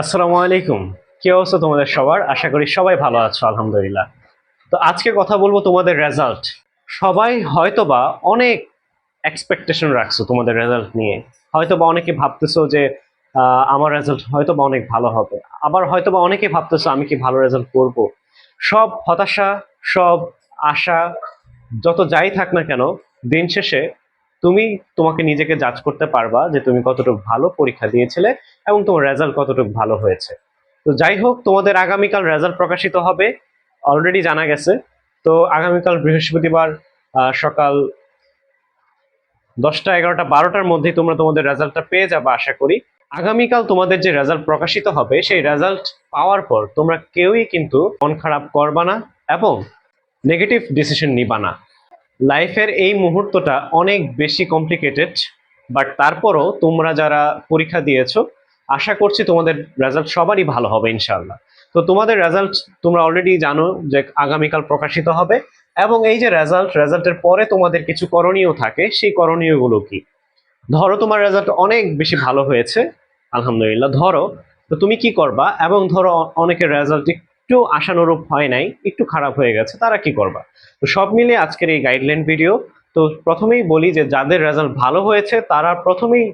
আসসালামু আলাইকুম। কি অবস্থা তোমাদের সবার? আশা করি সবাই ভালো আছো, আলহামদুলিল্লাহ। তো আজকে কথা বলবো তোমাদের রেজাল্ট। সবাই হয়তোবা অনেক এক্সপেকটেশন রাখছো তোমাদের রেজাল্ট নিয়ে। হয়তোবা অনেকে ভাবতেছো যে আমার রেজাল্ট হয়তোবা অনেক ভালো হবে। আবার হয়তোবা অনেকে ভাবতেছো আমি কি ভালো রেজাল্ট করব। সব হতাশা, সব আশা, যত যাই থাক না কেন, দিন শেষে তুমি তোমাকে নিজেকে জাজ করতে পারবা যে তুমি কতটুকু ভালো পরীক্ষা দিয়েছিলে এবং তোমার রেজাল্ট কতটুকু ভালো হয়েছে। তো যাই হোক, তোমাদের আগামীকাল রেজাল্ট প্রকাশিত হবে, অলরেডি জানা গেছে। তো আগামীকাল বৃহস্পতিবার সকাল 10টা 11টা 12টার মধ্যেই তোমরা তোমাদের রেজাল্টটা পেয়ে যাবে আশা করি। আগামীকাল তোমাদের যে রেজাল্ট প্রকাশিত হবে সেই রেজাল্ট পাওয়ার পর তোমরা কেউই কিন্তু মন খারাপ করবা না এবং নেগেটিভ ডিসিশন নিবা না। লাইফের এই মুহূর্তটা অনেক বেশি কমপ্লিকেটেড, বাট তারপরও তোমরা যারা পরীক্ষা দিয়েছো, আশা করছি তোমাদের রেজাল্ট সবারই ভালো হবে ইনশাআল্লাহ। তো তোমাদের রেজাল্ট তোমরা অলরেডি জানো যে আগামীকাল প্রকাশিত হবে। এবং এই যে রেজাল্টের পরে তোমাদের কিছু করণীয় থাকে, সেই করণীয়গুলো কি? ধরো তোমার রেজাল্ট অনেক বেশি ভালো হয়েছে, আলহামদুলিল্লাহ, ধরো। তো তুমি কি করবা? এবং ধরো অনেকের রেজাল্ট একটু আশানুরূপ হয় নাই, একটু খারাপ হয়ে গেছে, তারা কি করবা? তো সব মিলিয়ে আজকের এই গাইডলাইন ভিডিও। তো প্রথমেই বলি যে যাদের রেজাল্ট ভালো হয়েছে তারা প্রথমেই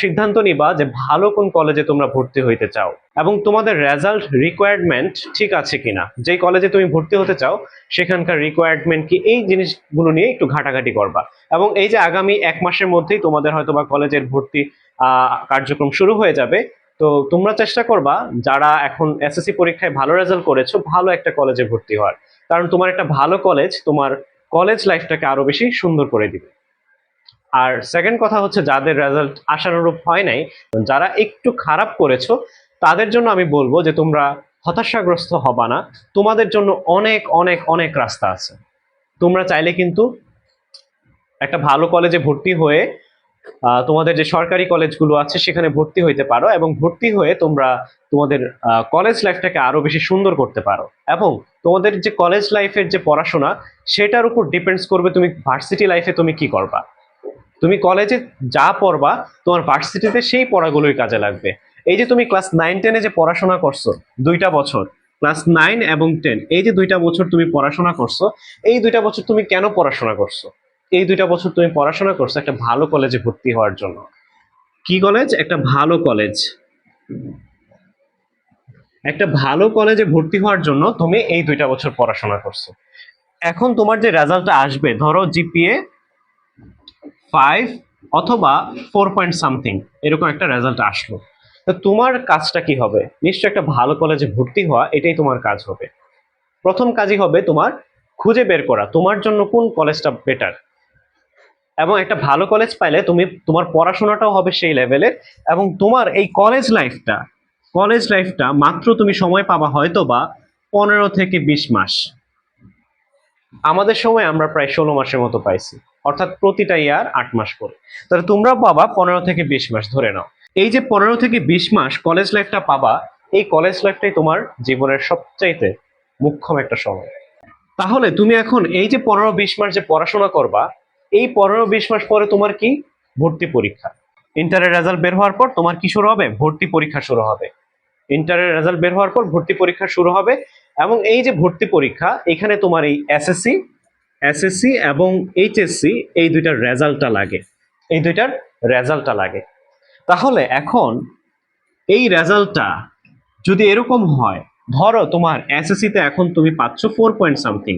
সিদ্ধান্ত নিবা যে ভালো কোন কলেজে তোমরা ভর্তি হইতে চাও এবং তোমাদের রেজাল্ট রিকোয়ারমেন্ট ঠিক আছে কিনা। যেই কলেজে তুমি ভর্তি হতে চাও সেখানকার রিকোয়ারমেন্ট কি, এই জিনিসগুলো নিয়ে একটু ঘাটাঘাটি করবা। এবং এই যে আগামী 1 মাসের মধ্যেই তোমাদের হয়তোবা কলেজের ভর্তি কার্যক্রম শুরু হয়ে যাবে। তো তোমরা চেষ্টা করবা যারা এখন এসএসসি পরীক্ষায় ভালো রেজাল্ট করেছো ভালো একটা কলেজে ভর্তি হওয়ার, কারণ তোমার একটা ভালো কলেজ তোমার কলেজ লাইফটাকে আরো বেশি সুন্দর করে দিবে। আর সেকেন্ড কথা হচ্ছে, যাদের রেজাল্ট আশানুরূপ হয় নাই, যারা একটু খারাপ করেছো, তাদের জন্য আমি বলবো যে তোমরা হতাশাগ্রস্ত হবা না। তোমাদের জন্য অনেক অনেক অনেক রাস্তা আছে। তোমরা চাইলে কিন্তু একটা ভালো কলেজে ভর্তি হয়ে তোমাদের যে সরকারি কলেজগুলো আছে সেখানে ভর্তি হইতে পারো এবং ভর্তি হয়ে তোমরা তোমাদের কলেজ লাইফটাকে আরো বেশি সুন্দর করতে পারো। এবং তোমাদের যে কলেজ লাইফের যে পড়াশোনা, সেটার উপর ডিপেন্ডস করবে তুমি ভার্সিটি লাইফে তুমি কি করবা। তুমি কলেজে যা পড়বা তোমার ভার্সিটিতে সেই পড়াগুলোই কাজে লাগবে। এই যে তুমি ক্লাস 9 10-এ যে পড়াশোনা করছো 2টা বছর, ক্লাস 9 এবং 10, এই যে 2টা বছর তুমি পড়াশোনা করছো, এই 2টা বছর তুমি কেন পড়াশোনা করছো? এই 2টা বছর তুমি পড়াশোনা করছো একটা ভালো কলেজে ভর্তি হওয়ার জন্য। কি কলেজ? একটা ভালো কলেজ। একটা ভালো কলেজে ভর্তি হওয়ার জন্য তুমি এই 2টা বছর পড়াশোনা করছো। এখন তোমার যে রেজাল্টটা আসবে, ধরো জিপিএ 5 অথবা 4 পয়েন্ট সামথিং, এরকম একটা রেজাল্ট আসলো। তো তোমার কাজটা কি হবে? নিশ্চয় একটা ভালো কলেজে ভর্তি হওয়া, এটাই তোমার কাজ হবে। প্রথম কাজই হবে তোমার খুঁজে বের করা তোমার জন্য কোন কলেজটা বেটার। এবং একটা ভালো কলেজ পাইলে তুমি তোমার পড়াশোনাটাও হবে সেই লেভেলের। এবং তোমার এই কলেজ লাইফটা মাত্র তুমি সময় পাবা হয়তো বা 15 থেকে 20 মাস। আমাদের সময় আমরা প্রায় 16 মাসের মতো পাইছি, অর্থাৎ প্রতিটা ইয়ার 8 মাস করে। তাহলে তোমরা পাবা 15 থেকে 20 মাস ধরে নাও। এই যে 15 থেকে 20 মাস কলেজ লাইফটা পাবা, এই কলেজ লাইফটাই তোমার জীবনের সবচাইতে মুখ্যম একটা সময়। তাহলে তুমি এখন এই যে 15 20 মাস যে পড়াশোনা করবা, এই 15 20 মাস পরে তোমার কি? ভর্তি পরীক্ষা। ইন্টারের রেজাল্ট বের হওয়ার পর তোমার কি শুরু হবে? ভর্তি পরীক্ষা শুরু হবে। ইন্টারের রেজাল্ট বের হওয়ার পর ভর্তি পরীক্ষা শুরু হবে। এবং এই যে ভর্তি পরীক্ষা, এখানে তোমার এই এসএসসি এবং এইচএসসি, এই দুইটার রেজাল্টটা লাগে। তাহলে এখন এই রেজাল্টটা যদি এরকম হয়, ধরো তোমার এসএসসি তে এখন তুমি পাচ্ছ 4 পয়েন্ট সামথিং,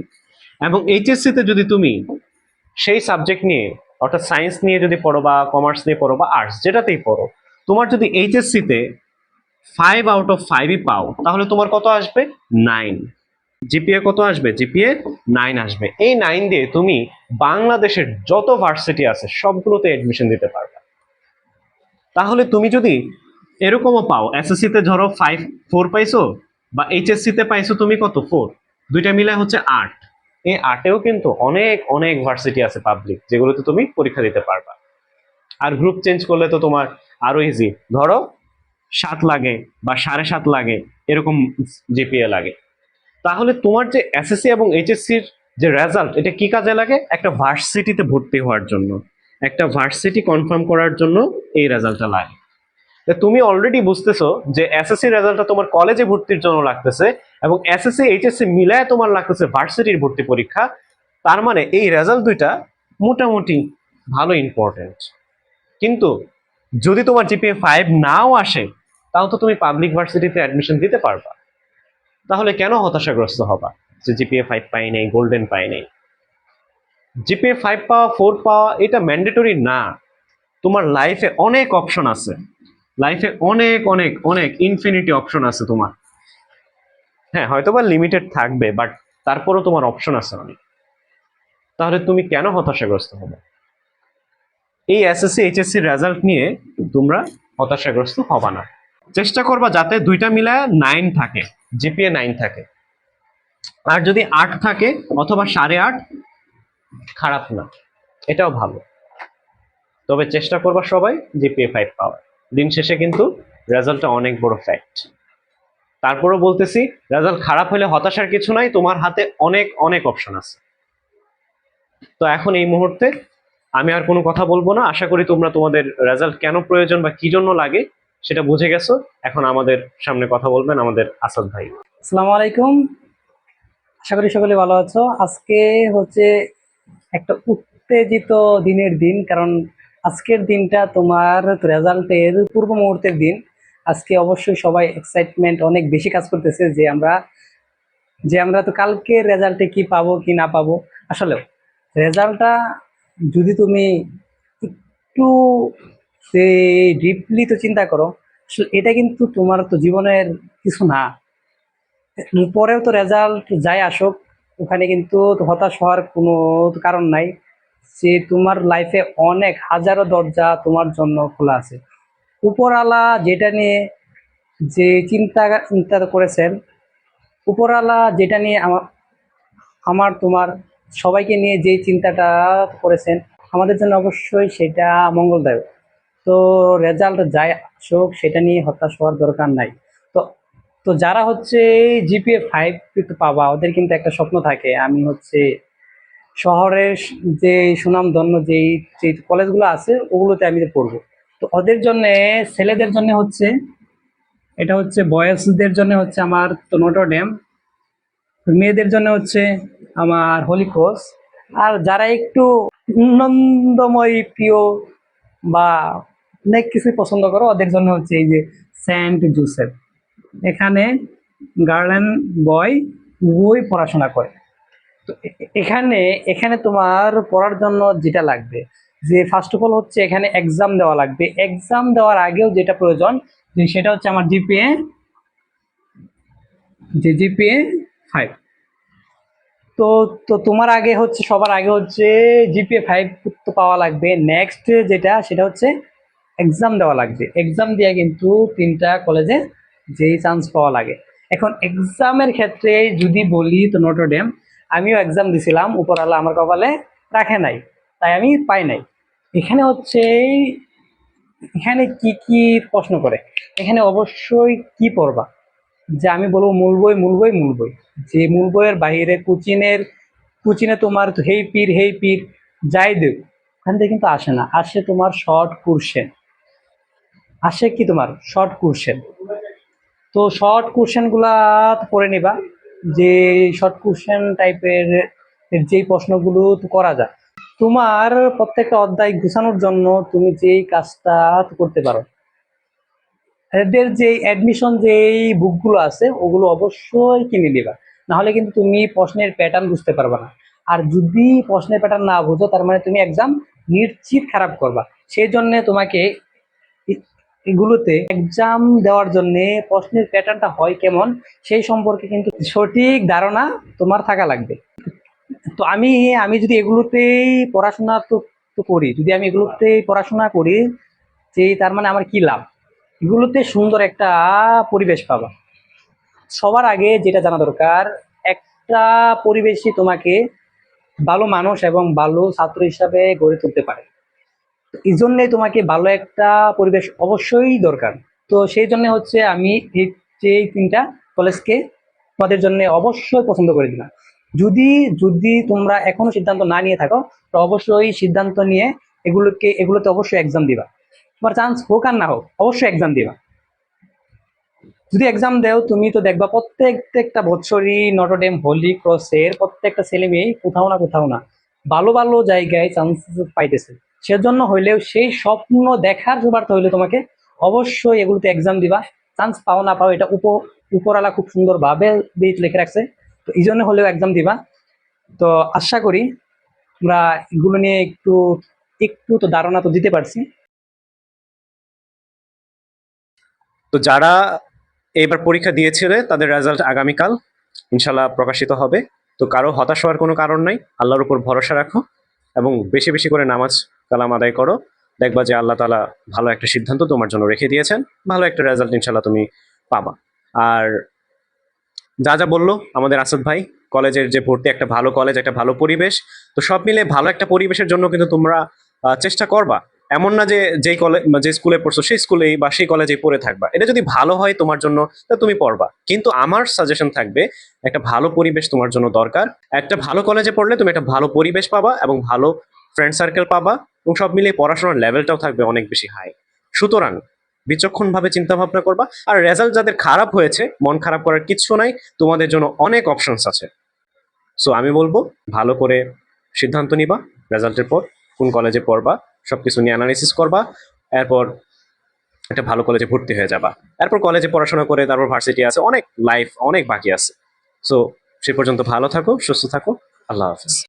এবং এইচএসসি তে যদি তুমি সেই সাবজেক্ট নিয়ে, অর্থাৎ সায়েন্স নিয়ে যদি পড়ো বা কমার্স নিয়ে পড়ো বা আর্টস যেটাতেই পড়ো, তোমার যদি এইচএসসি তে 5 আউট অফ 5ই পাও, তাহলে তোমার কত আসবে? 9। জিপিএ কত আসবে? জিপিএ 9 আসবে। এই 9 দিয়ে তুমি বাংলাদেশের যত ভার্সিটি আছে সবগুলোতে এডমিশন দিতে পারবে। তাহলে তুমি যদি এরকমও পাও, এসএসসি তে ধরো 4 পাইছো, বা এইচএসসি তে পাইছো তুমি কত? 4। দুইটা মিলে হচ্ছে 8। এই 8-এও কিন্তু অনেক অনেক ভার্সিটি আছে পাবলিক, যেগুলোতে তুমি পরীক্ষা দিতে পারবা। আর গ্রুপ চেঞ্জ করলে তো তোমার আরো ইজি। ধরো 7 লাগে বা 7.5 লাগে, এরকম জিপিএ লাগে। তাহলে তোমার যে এসএসসি এবং এইচএসসির যে রেজাল্ট, এটা কি কাজে লাগে? একটা ভার্সিটিতে ভর্তি হওয়ার জন্য, একটা ভার্সিটি কনফার্ম করার জন্য এই রেজাল্টটা লাগে। তুমি অলরেডি বুঝতেছো যে এসএসসি রেজাল্টটা তোমার কলেজে ভর্তির জন্য লাগতেছে এবং এসএসসি এইচএসসি মিলায় তোমার লাগতেছে ভার্সিটির ভর্তি পরীক্ষা। তার মানে এই রেজাল্ট দুইটা মোটামুটি ভালো ইম্পর্টেন্ট। কিন্তু যদি তোমার জিপিএ 5 নাও আসে, তাও তো তুমি পাবলিক ভার্সিটিতে অ্যাডমিশন দিতে পারবা। তাহলে কেন হতাশাগ্রস্ত হবা যে জিপিএ 5 পাই নাই, গোল্ডেন পাই নাই? জিপিএ 5 পাওয়া, 4 পাওয়া এটা ম্যান্ডেটরি না। তোমার লাইফে অনেক অপশন আছে, লাইফে অনেক অনেক অনেক ইনফিনিটি অপশন আছে তোমার। হ্যাঁ, হয়তোবা লিমিটেড থাকবে, বাট তারপরও তোমার অপশন আছে অনেক। তাহলে তুমি কেন হতাশাগ্রস্ত হবে? এই এসএসসি এইচএসসি রেজাল্ট নিয়ে তোমরা হতাশাগ্রস্ত হবা না। চেষ্টা করবা যাতে দুইটা মিলায় 9 থাকে, জিপিএ 9 থাকে। আর যদি 8 থাকে অথবা 8.5, খারাপ না, এটাও ভালো। তবে চেষ্টা করবা সবাই জিপিএ 5 পাওয়ার। দিন শেষে কিন্তু রেজাল্টটা অনেক বড় ফ্যাক্ট। তারপরও বলতেছি, রেজাল্ট খারাপ হলে হতাশার কিছু নাই, তোমার হাতে অনেক অনেক অপশন আছে। তো এখন এই মুহূর্তে আমি আর কোনো কথা বলবো না। আশা করি তোমরা তোমাদের রেজাল্ট কেন প্রয়োজন বা কি জন্য লাগে সেটা বুঝে গেছো। এখন আমাদের সামনে কথা বলবেন আমাদের আসাদ ভাই। আসসালামু আলাইকুম, আশা করি সকলে ভালো আছো। আজকে হচ্ছে একটা উত্তেজিত দিনের দিন, কারণ আজকের দিনটা তোমার রেজাল্টের পূর্ব মুহূর্তের দিন। আজকে অবশ্যই সবাই এক্সাইটমেন্ট অনেক বেশি কাজ করতেছে যে আমরা তো কালকে রেজাল্টে কি পাবো কি না পাবো। আসলে রেজাল্টটা যদি তুমি একটু ডিপলি তো চিন্তা করো, আসলে এটা কিন্তু তোমার তো জীবনের কিছু না। পরেও তো রেজাল্ট যাই আসুক, ওখানে কিন্তু হতাশ হওয়ার কোনো কারণ নাই। যে তোমার লাইফে অনেক হাজারো দরজা তোমার জন্য খোলা আছে। উপরওয়ালা যেটা নিয়ে যে চিন্তা করেছেন, উপরওয়ালা যেটা নিয়ে আমার তোমার সবাইকে নিয়ে যে চিন্তাটা করেছেন, আমাদের জন্য অবশ্যই সেটা মঙ্গলদায়ক। তো রেজাল্ট যাই আসুক সেটা নিয়ে হতাশ হওয়ার দরকার নাই। তো তো যারা হচ্ছে জিপিএ 5 পাবা, ওদের কিন্তু একটা স্বপ্ন থাকে, আমি হচ্ছে শহরের যে সুনামধন্য যেই যে কলেজগুলো আছে ওগুলোতে আমি পড়বো। তো ওদের জন্যে, ছেলেদের জন্য হচ্ছে এটা হচ্ছে, বয়েজদের জন্য হচ্ছে আমার তো নটর ডেম, মেয়েদের জন্য হচ্ছে আমার হোলি ক্রস। আর যারা একটু আনন্দময় প্রিয় বা অনেক কিছু পছন্দ করো, ওদের জন্য হচ্ছে এই যে সেন্ট জোসেফ। এখানে গার্ল অ্যান্ড বয় উভয় পড়াশোনা করে। তো এখানে এখানে তোমার পড়ার জন্য যেটা লাগবে, যে ফার্স্ট অফ অল হচ্ছে এখানে এক্সাম দেওয়া লাগবে। এক্সাম দেওয়ার আগেও যেটা প্রয়োজন, যে সেটা হচ্ছে আমার জিপিএ 5। তো তো তোমার আগে হচ্ছে, সবার আগে হচ্ছে জিপিএ 5 তো পাওয়া লাগবে। নেক্সট যেটা সেটা হচ্ছে এক্সাম দেওয়া লাগবে। এক্সাম দিয়ে কিন্তু 3টা কলেজে যেই চান্স পাওয়া লাগে। এখন এক্সামের ক্ষেত্রে যদি বলি, তো নটর ডেম আমিও এক্সাম দিছিলাম, উপরওয়ালা আমার কপালে রাখে নাই, তাই আমি পাই নাই। এখানে হচ্ছে, এখানে কি কি প্রশ্ন করে, এখানে অবশ্যই কি পড়বা, যে আমি বলবো মূল বই। যে মূল বইয়ের বাইরে কুচিনে তোমার তো হেই পীর যাই দেব, ওখান থেকে কিন্তু আসে না। আসে তোমার শর্ট কোশ্চেন, আসে কি তোমার শর্ট কোশ্চেন। তো শর্ট কোশ্চেন গুলা পড়ে নিবা, যে শর্ট কোশ্চেন টাইপের যেই প্রশ্নগুলো তো করা যায়। তোমার প্রত্যেকটা অধ্যায় গুছানোর জন্য তুমি যেই কাজটা করতে পারো, এদের যে অ্যাডমিশন যেই বুকগুলো আছে ওগুলো অবশ্যই কিনে নিবা, নাহলে কিন্তু তুমি প্রশ্নের প্যাটার্ন বুঝতে পারবে না। আর যদি প্রশ্নের প্যাটার্ন না বুঝো, তার মানে তুমি এক্সাম নিশ্চিত খারাপ করবা। সেই জন্য তোমাকে এগুলোতে এক্সাম দেওয়ার জন্য প্রশ্নের প্যাটার্নটা হয় কেমন, সেই সম্পর্কে কিন্তু সঠিক ধারণা তোমার থাকা লাগবে। তো আমি আমি যদি এগুলোতেই পড়াশোনা তো করি, যদি আমি এগুলোতেই পড়াশোনা করি, যে তার মানে আমার কি লাভ? এগুলোতে সুন্দর একটা পরিবেশ পাবা। সবার আগে যেটা জানা দরকার, একটা পরিবেশই তোমাকে ভালো মানুষ এবং ভালো ছাত্র হিসাবে গড়ে তুলতে পারে। এই জন্যই তোমাকে ভালো একটা পরিবেশ অবশ্যই দরকার। তো সেই জন্য হচ্ছে আমি এই 3টা কলেজকে তোমাদের জন্য অবশ্যই পছন্দ করে দিলাম। যদি যদি তোমরা এখনো সিদ্ধান্ত না নিয়ে থাকো, তো অবশ্যই সিদ্ধান্ত নিয়ে এগুলোতে অবশ্যই এক্সাম দিবা। তোমার চান্স হোক আর না হোক অবশ্যই এক্সাম দিবা। যদি এক্সাম দেও তুমি তো দেখবা প্রত্যেকটা বছরই নটরডেম হোলি ক্রসের প্রত্যেকটা ছেলে মেয়ে কোথাও না কোথাও না ভালো ভালো জায়গায় চান্স পাইতেছে। সেজন্য হইলেও সেই স্বপ্ন দেখার সুবার্থ হইলে তোমাকে অবশ্যই এগুলোতে এক্সাম দিবা। চান্স পাও না পাও এটা উপরওয়ালা খুব সুন্দর ভাবে লিখে রাখছে, তো এই জন্য হলেও এক্সাম দিবা। তো আশা করি আমরা এগুলো নিয়ে একটু একটু তো ধারণা তো দিতে পারছি। তো যারা এবার পরীক্ষা দিয়েছিলে তাদের রেজাল্ট আগামীকাল ইনশাল্লাহ প্রকাশিত হবে। তো কারো হতাশ হওয়ার কোনো কারণ নাই, আল্লাহর উপর ভরসা রাখো এবং বেশি বেশি করে নামাজ কালাম আদায় করো। দেখবা যে আল্লাহ তাআলা ভালো একটা সিদ্ধান্ত তোমার জন্য রেখে দিয়েছেন, ভালো একটা রেজাল্ট ইনশাল্লাহ তুমি পাবা। আর যা যা বললো আমাদের আসাদ ভাই, কলেজের যে ভর্তি, একটা ভালো কলেজ, একটা ভালো পরিবেশ, তো সব মিলে ভালো একটা পরিবেশের জন্য কিন্তু তোমরা চেষ্টা করবা। এমন না যে যেই কলেজ যে স্কুলে পড়ছো সেই স্কুলেই বা সেই কলেজেই পড়ে থাকবা। এটা যদি ভালো হয় তোমার জন্য তা তুমি পড়বা, কিন্তু আমার সাজেশন থাকবে একটা ভালো পরিবেশ তোমার জন্য দরকার। একটা ভালো কলেজে পড়লে তুমি একটা ভালো পরিবেশ পাবা এবং ভালো ফ্রেন্ড সার্কেল পাবা এবং সব মিলিয়ে পড়াশোনার লেভেলটাও থাকবে অনেক বেশি হাই। সুতরাং বিচক্ষণ ভাবে চিন্তা ভাবনা করবা। আর রেজাল্ট যাদের খারাপ হয়েছে মন খারাপ করার কিচ্ছু নাই, তোমাদের জন্য অনেক অপশনস আছে। সো আমি বলবো ভালো করে সিদ্ধান্ত নিবা রেজাল্টের পর, কোন কলেজে পড়বা সবকিছু নিয়ে অ্যানালিসিস করবা, এরপর একটা ভালো কলেজে ভর্তি হয়ে যাবা। এরপর কলেজে পড়াশোনা করে তারপর ভার্সিটি আছে, অনেক লাইফ অনেক বাকি আছে। সো সে পর্যন্ত ভালো থাকো, সুস্থ থাকো, আল্লাহ হাফিজ।